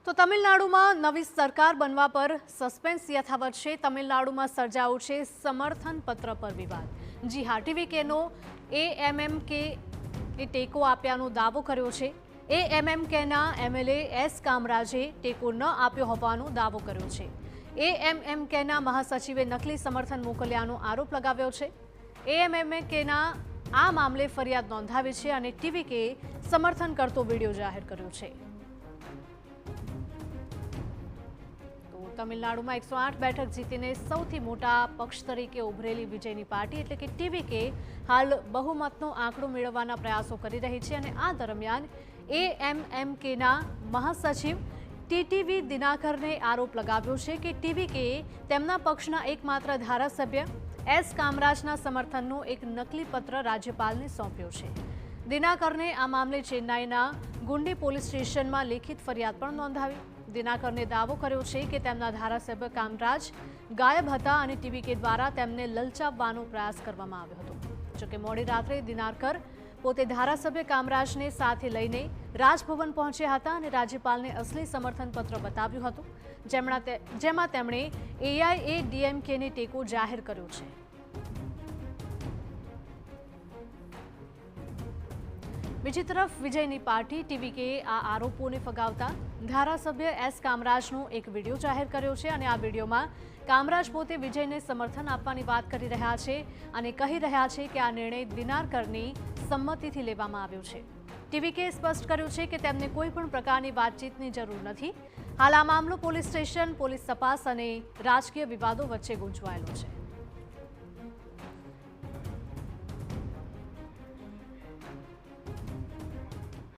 તો તમિલનાડુમાં નવી સરકાર બનવા પર સસ્પેન્સ યથાવત છે। તમિલનાડુમાં સર્જાયો છે સમર્થન પત્ર પર વિવાદ। જી હા, ટીવીકેનો એએમએમકે એ ટેકો આપ્યાનો દાવો કર્યો છે। એએમએમકેના એમએલએ એસ કામરાજે ટેકો ન આપ્યો હોવાનો દાવો કર્યો છે। એએમએમકેના મહાસચિવે નકલી સમર્થન મોકલ્યાનો આરોપ લગાવ્યો છે। એએમએમકેના આ મામલે ફરિયાદ નોંધાવી છે અને ટીવીકે સમર્થન કરતો વિડીયો જાહેર કર્યો છે। તમિલનાડુમાં 108 બેઠક જીતીને સૌથી મોટા પક્ષ તરીકે ઉભરેલી વિજયની પાર્ટી એટલે કે ટીવીકે હાલ બહુમતનો આંકડો મેળવવાના પ્રયાસો કરી રહી છે અને આ દરમિયાન એએમએમકેના મહાસચિવ ટીટીવી દિનાકરને આરોપ લગાવ્યો છે કે ટીવીકે તેમના પક્ષના એકમાત્ર ધારાસભ્ય એસ કામરાજના સમર્થનનો એક નકલી પત્ર રાજ્યપાલને સોંપ્યો છે। દિનાકરને આ મામલે ચેન્નાઈના ગુંડી પોલીસ સ્ટેશનમાં લેખિત ફરિયાદ પણ નોંધાવી। દિનાકરને દાવો કર્યો છે કે તેમના ધારાસભ્ય કામરાજ ગાયબ હતા અને ટીવીકે દ્વારા તેમને લલચાવવાનો પ્રયાસ કરવામાં આવ્યો હતો। જોકે મોડી રાત્રે દિનાકર પોતે ધારાસભ્ય કામરાજને સાથે લઈને રાજભવન પહોંચ્યા હતા અને રાજ્યપાલને અસલી સમર્થન પત્ર બતાવ્યું હતું, જેમાં તેમણે એઆઈએડીએમકેને ટેકો જાહેર કર્યો છે। બીજી તરફ વિજયની પાર્ટી ટીવીકે આ આરોપોને ફગાવતા ધારાસભ્ય એસ કામરાજનો એક વિડીયો જાહેર કર્યો છે અને આ વિડીયોમાં કામરાજ પોતે વિજયને સમર્થન આપવાની વાત કરી રહ્યા છે અને કહી રહ્યા છે કે આ નિર્ણય દિનાકરની સંમતિથી લેવામાં આવ્યો છે। ટીવીકે સ્પષ્ટ કર્યું છે કે તેમને કોઈ પણ પ્રકારની વાતચીતની જરૂર નથી। હાલ આ મામલો પોલીસ સ્ટેશન, પોલીસ તપાસ અને રાજકીય વિવાદો વચ્ચે ગૂંચવાયેલો છે।